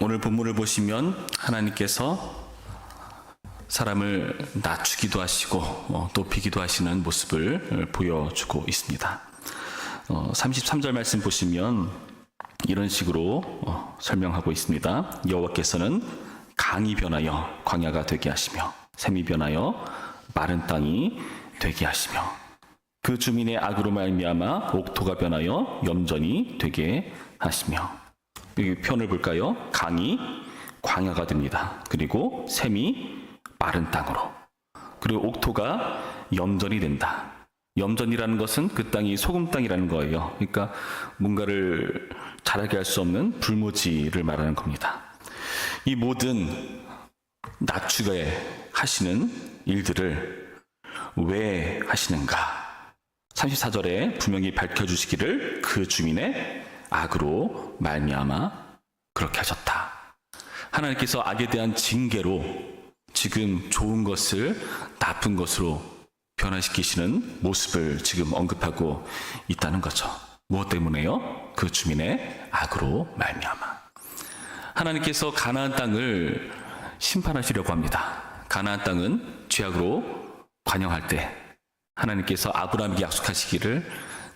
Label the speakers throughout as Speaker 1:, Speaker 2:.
Speaker 1: 오늘 본문을 보시면 하나님께서 사람을 낮추기도 하시고 높이기도 하시는 모습을 보여주고 있습니다. 33절 말씀 보시면 이런 식으로 설명하고 있습니다. 여호와께서는 강이 변하여 광야가 되게 하시며 샘이 변하여 마른 땅이 되게 하시며 그 주민의 악으로 말미암아 옥토가 변하여 염전이 되게 하시며, 여기 표현을 볼까요? 강이 광야가 됩니다. 그리고 샘이 마른 땅으로, 그리고 옥토가 염전이 된다. 염전이라는 것은 그 땅이 소금 땅이라는 거예요. 그러니까 뭔가를 자라게 할 수 없는 불모지를 말하는 겁니다. 이 모든 낮추게 하시는 일들을 왜 하시는가? 34절에 분명히 밝혀주시기를 그 주민의 악으로 말미암아 그렇게 하셨다. 하나님께서 악에 대한 징계로 지금 좋은 것을 나쁜 것으로 변화시키시는 모습을 지금 언급하고 있다는 거죠. 무엇 때문에요? 그 주민의 악으로 말미암아. 하나님께서 가나안 땅을 심판하시려고 합니다. 가나안 땅은 죄악으로 관영할 때 하나님께서 아브라함에게 약속하시기를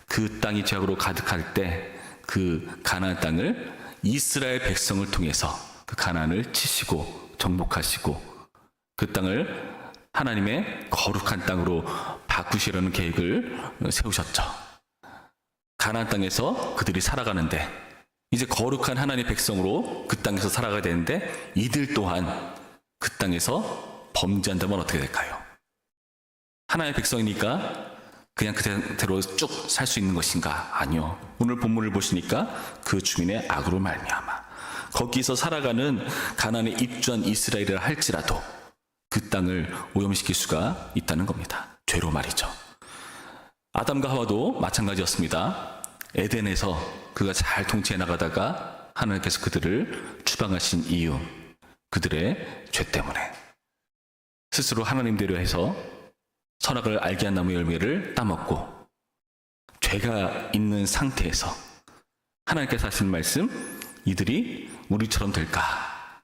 Speaker 1: 그 땅이 죄악으로 가득할 때 그 가나안 땅을 이스라엘 백성을 통해서 그 가나안을 치시고 정복하시고 그 땅을 하나님의 거룩한 땅으로 바꾸시려는 계획을 세우셨죠. 가나안 땅에서 그들이 살아가는데 이제 거룩한 하나님의 백성으로 그 땅에서 살아가야 되는데 이들 또한 그 땅에서 범죄한다면 어떻게 될까요? 하나님의 백성이니까 그냥 그대로 쭉 살 수 있는 것인가? 아니요. 오늘 본문을 보시니까 그 주민의 악으로 말미암아 거기서 살아가는 가나안에 입주한 이스라엘이라 할지라도 그 땅을 오염시킬 수가 있다는 겁니다. 죄로 말이죠. 아담과 하와도 마찬가지였습니다. 에덴에서 그가 잘 통치해 나가다가 하나님께서 그들을 추방하신 이유, 그들의 죄 때문에 스스로 하나님대로 해서 선악을 알게 한 나무 열매를 따먹고 죄가 있는 상태에서 하나님께서 하시는 말씀, 이들이 우리처럼 될까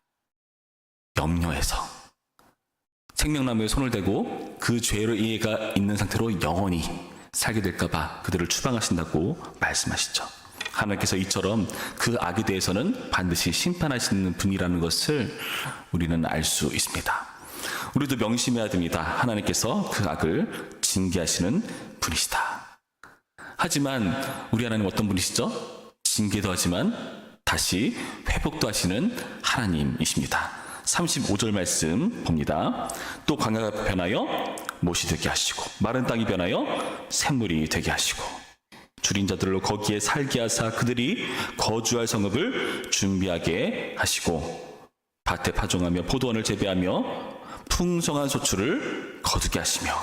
Speaker 1: 염려해서 생명나무에 손을 대고 그 죄로 이해가 있는 상태로 영원히 살게 될까봐 그들을 추방하신다고 말씀하시죠. 하나님께서 이처럼 그 악에 대해서는 반드시 심판하시는 분이라는 것을 우리는 알 수 있습니다. 우리도 명심해야 됩니다. 하나님께서 그 악을 징계하시는 분이시다. 하지만 우리 하나님 어떤 분이시죠? 징계도 하지만 다시 회복도 하시는 하나님이십니다. 35절 말씀 봅니다. 또 광야가 변하여 못이 되게 하시고 마른 땅이 변하여 샘물이 되게 하시고 줄인 자들로 거기에 살게 하사 그들이 거주할 성읍을 준비하게 하시고 밭에 파종하며 포도원을 재배하며 풍성한 소출을 거두게 하시며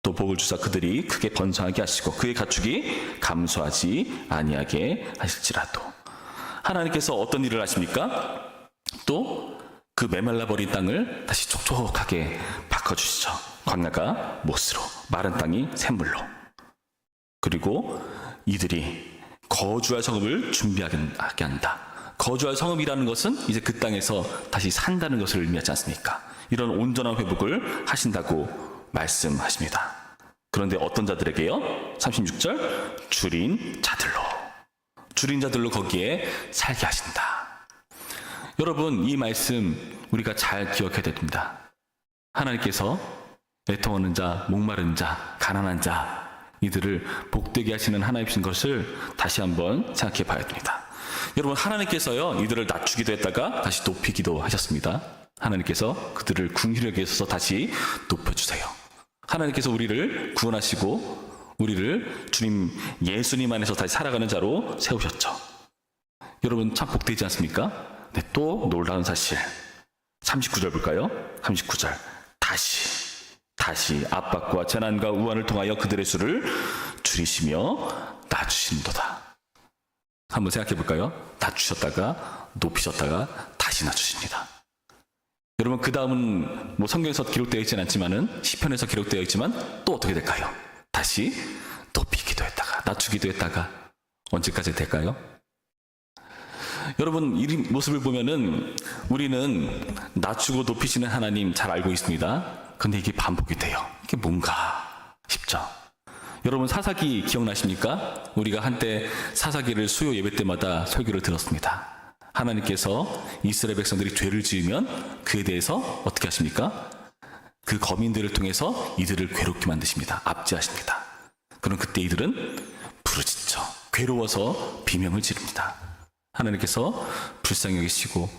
Speaker 1: 또 복을 주사 그들이 크게 번성하게 하시고 그의 가축이 감소하지 아니하게 하실지라도. 하나님께서 어떤 일을 하십니까? 또 그 메말라버린 땅을 다시 촉촉하게 바꿔주시죠. 광야가 못으로, 마른 땅이 샘물로. 그리고 이들이 거주할 성읍을 준비하게 한다. 거주할 성읍이라는 것은 이제 그 땅에서 다시 산다는 것을 의미하지 않습니까? 이런 온전한 회복을 하신다고 말씀하십니다. 그런데 어떤 자들에게요? 36절 줄인 자들로 거기에 살게 하신다. 여러분, 이 말씀 우리가 잘 기억해야 됩니다. 하나님께서 애통하는 자, 목마른 자, 가난한 자 이들을 복되게 하시는 하나님이신 것을 다시 한번 생각해 봐야 됩니다. 여러분, 하나님께서요 이들을 낮추기도 했다가 다시 높이기도 하셨습니다. 하나님께서 그들을 긍휼히 여기셔서 다시 높여주세요. 하나님께서 우리를 구원하시고 우리를 주님 예수님 안에서 다시 살아가는 자로 세우셨죠. 여러분, 참 복되지 않습니까? 네, 또 놀라운 사실 39절 볼까요? 39절 다시 압박과 재난과 우환을 통하여 그들의 수를 줄이시며 낮추신도다. 한번 생각해 볼까요? 낮추셨다가 높이셨다가 다시 낮추십니다. 여러분, 그 다음은 뭐 성경에서 기록되어 있지는 않지만은 시편에서 기록되어 있지만 또 어떻게 될까요? 다시 높이기도 했다가 낮추기도 했다가 언제까지 될까요? 여러분, 이 모습을 보면은 우리는 낮추고 높이시는 하나님 잘 알고 있습니다. 근데 이게 반복이 돼요. 이게 뭔가 싶죠? 여러분, 사사기 기억나십니까? 우리가 한때 사사기를 수요 예배 때마다 설교를 들었습니다. 하나님께서 이스라엘 백성들이 죄를 지으면 그에 대해서 어떻게 하십니까? 그 거민들을 통해서 이들을 괴롭게 만드십니다. 압제하십니다. 그럼 그때 이들은 부르짖죠. 괴로워서 비명을 지릅니다. 하나님께서 불쌍히 여기시고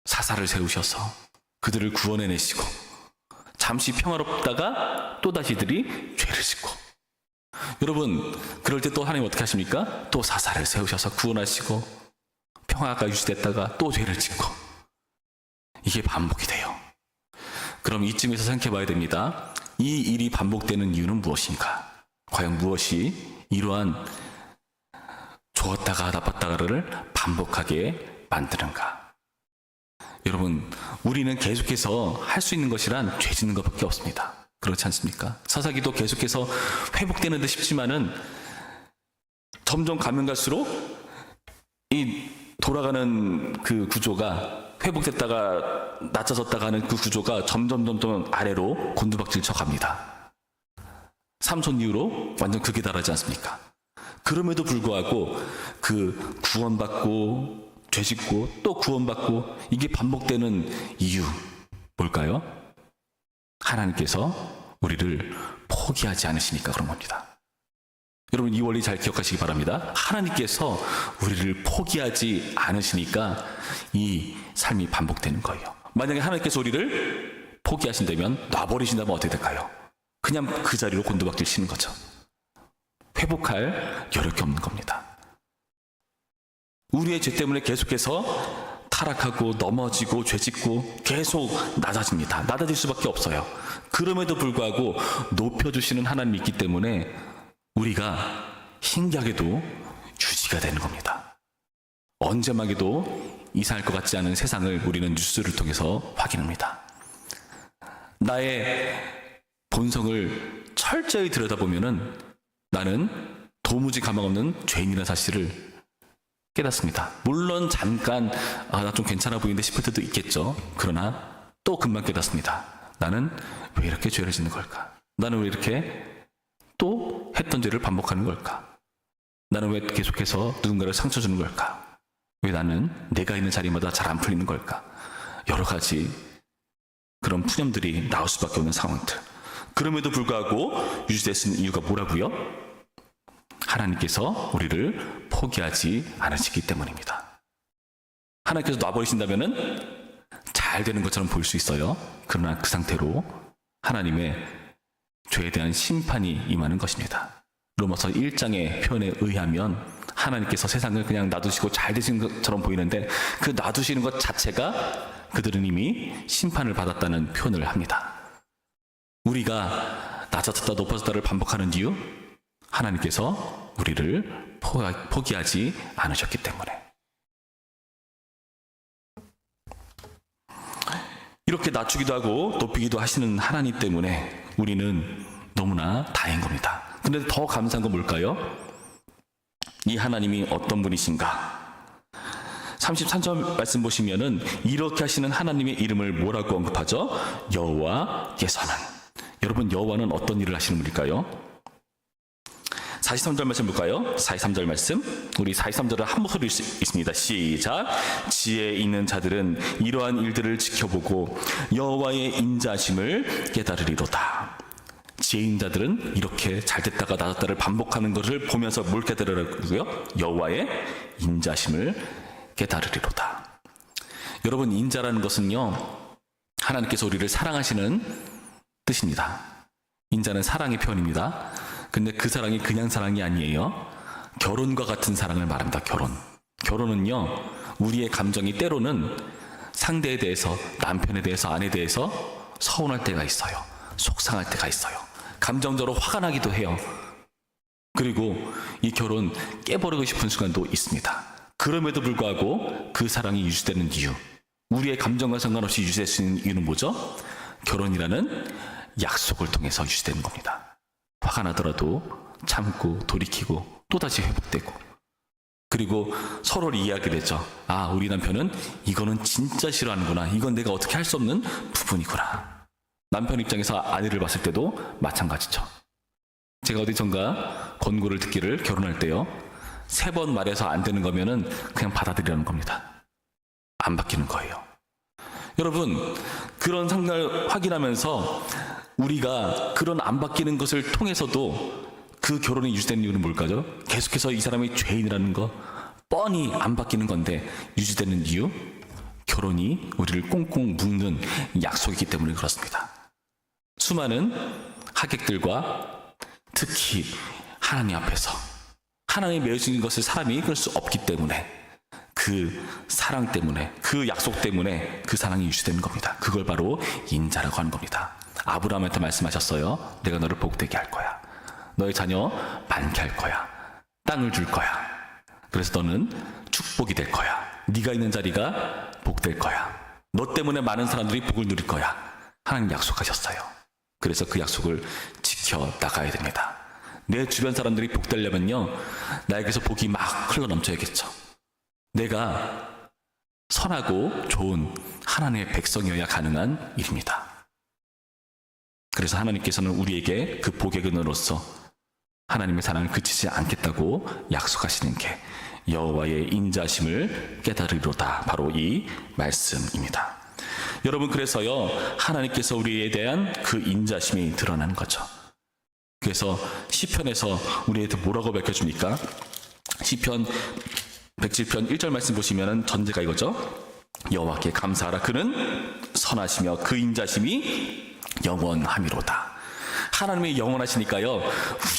Speaker 1: 사사를 세우셔서 그들을 구원해내시고 잠시 평화롭다가 또다시 이들이 죄를 짓고, 여러분, 그럴 때 또 하나님 어떻게 하십니까? 또 사사를 세우셔서 구원하시고 평화가 유지됐다가 또 죄를 짓고, 이게 반복이 돼요. 그럼 이쯤에서 생각해 봐야 됩니다. 이 일이 반복되는 이유는 무엇인가? 과연 무엇이 이러한 좋았다가 나빴다가를 반복하게 만드는가? 여러분, 우리는 계속해서 할 수 있는 것이란 죄 짓는 것밖에 없습니다. 그렇지 않습니까? 사사기도 계속해서 회복되는 듯 싶지만은 점점 가면 갈수록 이 돌아가는 그 구조가, 회복됐다가 낮아졌다가 하는 그 구조가 점점 아래로 곤두박질 쳐 갑니다. 삼손 이후로 완전 극에 달하지 않습니까? 그럼에도 불구하고 그 구원받고 죄짓고 또 구원받고 이게 반복되는 이유 뭘까요? 하나님께서 우리를 포기하지 않으시니까 그런 겁니다. 여러분, 이 원리 잘 기억하시기 바랍니다. 하나님께서 우리를 포기하지 않으시니까 이 삶이 반복되는 거예요. 만약에 하나님께서 우리를 포기하신다면, 놔버리신다면 어떻게 될까요? 그냥 그 자리로 곤두박질 치는 거죠. 회복할 여력이 없는 겁니다. 우리의 죄 때문에 계속해서 타락하고 넘어지고 죄짓고 계속 낮아집니다. 낮아질 수밖에 없어요. 그럼에도 불구하고 높여주시는 하나님이 있기 때문에 우리가 신기하게도 유지가 되는 겁니다. 언제막에도 이상할 것 같지 않은 세상을 우리는 뉴스를 통해서 확인합니다. 나의 본성을 철저히 들여다보면은 나는 도무지 가망 없는 죄인이라는 사실을 깨닫습니다. 물론 잠깐 나 좀 괜찮아 보이는데 싶을 때도 있겠죠. 그러나 또 금방 깨닫습니다. 나는 왜 이렇게 죄를 짓는 걸까? 나는 왜 이렇게 또 했던 죄를 반복하는 걸까? 나는 왜 계속해서 누군가를 상처 주는 걸까? 왜 나는 내가 있는 자리마다 잘 안 풀리는 걸까? 여러 가지 그런 푸념들이 나올 수밖에 없는 상황들. 그럼에도 불구하고 유지되는 이유가 뭐라고요? 하나님께서 우리를 포기하지 않으시기 때문입니다. 하나님께서 놔버리신다면은 잘 되는 것처럼 보일 수 있어요. 그러나 그 상태로 하나님의 죄에 대한 심판이 임하는 것입니다. 로마서 1장의 표현에 의하면 하나님께서 세상을 그냥 놔두시고 잘 되시는 것처럼 보이는데 그 놔두시는 것 자체가 그들은 이미 심판을 받았다는 표현을 합니다. 우리가 낮아졌다 높아졌다를 반복하는 이유, 하나님께서 우리를 포기하지 않으셨기 때문에. 이렇게 낮추기도 하고 높이기도 하시는 하나님 때문에 우리는 너무나 다행인 겁니다. 근데 더 감사한 건 뭘까요? 이 하나님이 어떤 분이신가? 33절 말씀 보시면은 이렇게 하시는 하나님의 이름을 뭐라고 언급하죠? 여호와께서는. 여러분, 여호와는 어떤 일을 하시는 분일까요? 43절 말씀 볼까요? 43절 말씀. 우리 43절을 한 목소리로 읽습니다. 시작. 지혜 있는 자들은 이러한 일들을 지켜보고 여호와의 인자심을 깨달으리로다. 지혜 있는 자들은 이렇게 잘됐다가 낮았다를 반복하는 것을 보면서 뭘 깨달으라고요? 여호와의 인자심을 깨달으리로다. 여러분, 인자라는 것은요, 하나님께서 우리를 사랑하시는 뜻입니다. 인자는 사랑의 표현입니다. 근데 그 사랑이 그냥 사랑이 아니에요. 결혼과 같은 사랑을 말합니다. 결혼은요, 우리의 감정이 때로는 상대에 대해서, 남편에 대해서, 아내에 대해서 서운할 때가 있어요. 속상할 때가 있어요. 감정적으로 화가 나기도 해요. 그리고 이 결혼 깨버리고 싶은 순간도 있습니다. 그럼에도 불구하고 그 사랑이 유지되는 이유, 우리의 감정과 상관없이 유지될 수 있는 이유는 뭐죠? 결혼이라는 약속을 통해서 유지되는 겁니다. 화가 나더라도 참고 돌이키고 또다시 회복되고, 그리고 서로를 이해하게 되죠. 아, 우리 남편은 이거는 진짜 싫어하는구나. 이건 내가 어떻게 할 수 없는 부분이구나. 남편 입장에서 아내를 봤을 때도 마찬가지죠. 제가 어디선가 권고를 듣기를 결혼할 때요, 3번 말해서 안 되는 거면은 그냥 받아들이라는 겁니다. 안 바뀌는 거예요. 여러분, 그런 상황을 확인하면서 우리가 그런 안 바뀌는 것을 통해서도 그 결혼이 유지되는 이유는 뭘까요? 계속해서 이 사람이 죄인이라는 거, 뻔히 안 바뀌는 건데 유지되는 이유? 결혼이 우리를 꽁꽁 묶는 약속이기 때문에 그렇습니다. 수많은 하객들과 특히 하나님 앞에서 하나님이 맺으신 것을 사람이 끊을 수 없기 때문에, 그 사랑 때문에, 그 약속 때문에 그 사랑이 유지되는 겁니다. 그걸 바로 인자라고 하는 겁니다. 아브라함한테 말씀하셨어요. 내가 너를 복되게 할 거야. 너의 자녀 많게 할 거야. 땅을 줄 거야. 그래서 너는 축복이 될 거야. 네가 있는 자리가 복될 거야. 너 때문에 많은 사람들이 복을 누릴 거야. 하나님 약속하셨어요. 그래서 그 약속을 지켜 나가야 됩니다. 내 주변 사람들이 복되려면요, 나에게서 복이 막 흘러넘쳐야겠죠. 내가 선하고 좋은 하나님의 백성이어야 가능한 일입니다. 그래서 하나님께서는 우리에게 그 복의 근원으로서 하나님의 사랑을 그치지 않겠다고 약속하시는 게 여호와의 인자심을 깨달으리로다, 바로 이 말씀입니다. 여러분, 그래서요, 하나님께서 우리에 대한 그 인자심이 드러나는 거죠. 그래서 시편에서 우리한테 뭐라고 밝혀줍니까? 시편 107편 1절 말씀 보시면은 전제가 이거죠. 여호와께 감사하라. 그는 선하시며 그 인자심이 영원함이로다. 하나님이 영원하시니까요,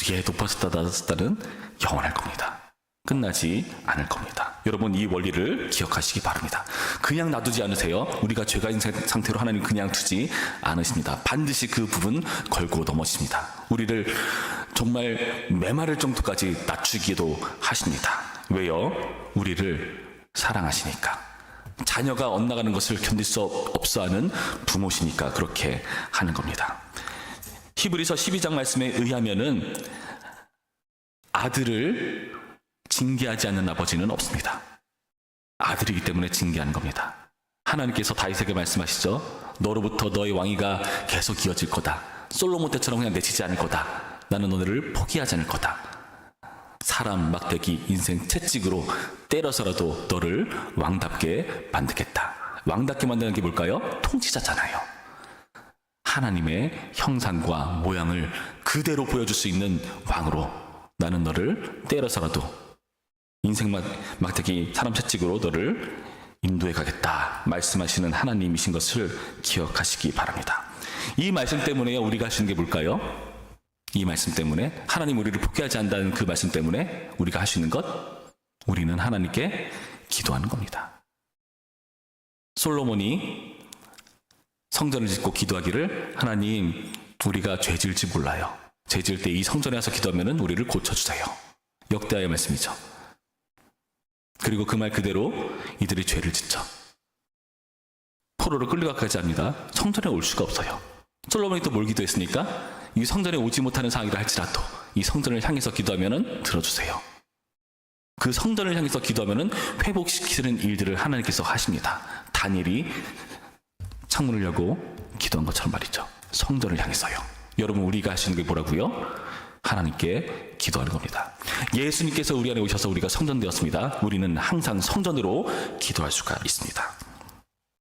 Speaker 1: 우리의 높아졌다 낮아졌다는 영원할 겁니다. 끝나지 않을 겁니다. 여러분, 이 원리를 기억하시기 바랍니다. 그냥 놔두지 않으세요. 우리가 죄가 있는 상태로 하나님 그냥 두지 않으십니다. 반드시 그 부분 걸고 넘어집니다. 우리를 정말 메마를 정도까지 낮추기도 하십니다. 왜요? 우리를 사랑하시니까. 자녀가 엇나가는 것을 견딜 수 없어하는 부모시니까 그렇게 하는 겁니다. 히브리서 12장 말씀에 의하면은 아들을 징계하지 않는 아버지는 없습니다. 아들이기 때문에 징계하는 겁니다. 하나님께서 다윗에게 말씀하시죠. 너로부터 너의 왕위가 계속 이어질 거다. 솔로몬 때처럼 그냥 내치지 않을 거다. 나는 너를 포기하지 않을 거다. 사람 막대기 인생 채찍으로 때려서라도 너를 왕답게 만들겠다. 왕답게 만드는 게 뭘까요? 통치자잖아요. 하나님의 형상과 모양을 그대로 보여줄 수 있는 왕으로 나는 너를 때려서라도 인생 막대기 사람 채찍으로 너를 인도해 가겠다 말씀하시는 하나님이신 것을 기억하시기 바랍니다. 이 말씀 때문에 우리가 하시는 게 뭘까요? 이 말씀 때문에, 하나님 우리를 포기하지 않는다는 그 말씀 때문에 우리가 할 수 있는 것, 우리는 하나님께 기도하는 겁니다. 솔로몬이 성전을 짓고 기도하기를, 하나님 우리가 죄 지을지 몰라요. 죄 지을 때 이 성전에 와서 기도하면 우리를 고쳐주세요. 역대하의 말씀이죠. 그리고 그 말 그대로 이들이 죄를 짓죠. 포로로 끌려가까지 합니다. 성전에 올 수가 없어요. 솔로몬이 또 뭘 기도했습니까? 이 성전에 오지 못하는 상황이라 할지라도 이 성전을 향해서 기도하면 들어주세요. 그 성전을 향해서 기도하면 회복시키는 일들을 하나님께서 하십니다. 다니엘이 창문을 열고 기도한 것처럼 말이죠. 성전을 향해서요. 여러분, 우리가 하시는 게 뭐라고요? 하나님께 기도하는 겁니다. 예수님께서 우리 안에 오셔서 우리가 성전 되었습니다. 우리는 항상 성전으로 기도할 수가 있습니다.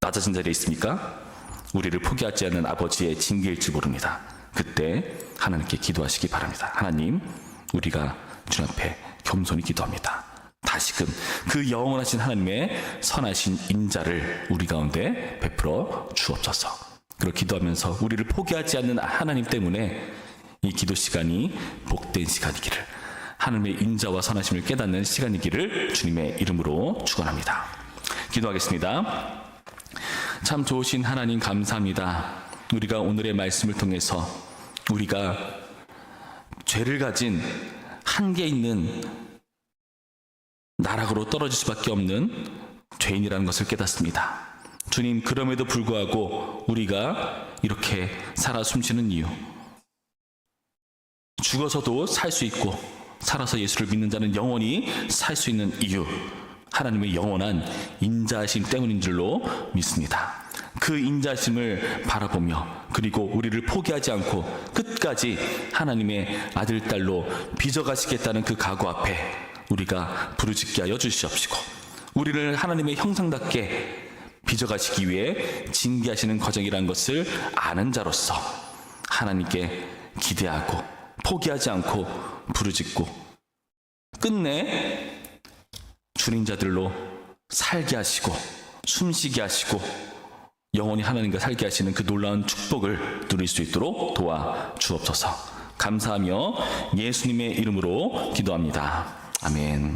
Speaker 1: 낮아진 자리에 있습니까? 우리를 포기하지 않는 아버지의 징계일지 모릅니다. 그때 하나님께 기도하시기 바랍니다. 하나님, 우리가 주님 앞에 겸손히 기도합니다. 다시금 그 영원하신 하나님의 선하신 인자를 우리 가운데 베풀어 주옵소서. 그리고 기도하면서 우리를 포기하지 않는 하나님 때문에 이 기도 시간이 복된 시간이기를, 하나님의 인자와 선하심을 깨닫는 시간이기를 주님의 이름으로 축원합니다. 기도하겠습니다. 참 좋으신 하나님 감사합니다. 우리가 오늘의 말씀을 통해서 우리가 죄를 가진 한계 있는 나락으로 떨어질 수밖에 없는 죄인이라는 것을 깨닫습니다. 주님, 그럼에도 불구하고 우리가 이렇게 살아 숨쉬는 이유, 죽어서도 살 수 있고 살아서 예수를 믿는 자는 영원히 살 수 있는 이유, 하나님의 영원한 인자하심 때문인 줄로 믿습니다. 그 인자심을 바라보며 그리고 우리를 포기하지 않고 끝까지 하나님의 아들, 딸로 빚어가시겠다는 그 각오 앞에 우리가 부르짖게 하여 주시옵시고, 우리를 하나님의 형상답게 빚어가시기 위해 징계하시는 과정이라는 것을 아는 자로서 하나님께 기대하고 포기하지 않고 부르짖고 끝내 주린 자들로 살게 하시고 숨쉬게 하시고 영원히 하나님과 살게 하시는 그 놀라운 축복을 누릴 수 있도록 도와 주옵소서. 감사하며 예수님의 이름으로 기도합니다. 아멘.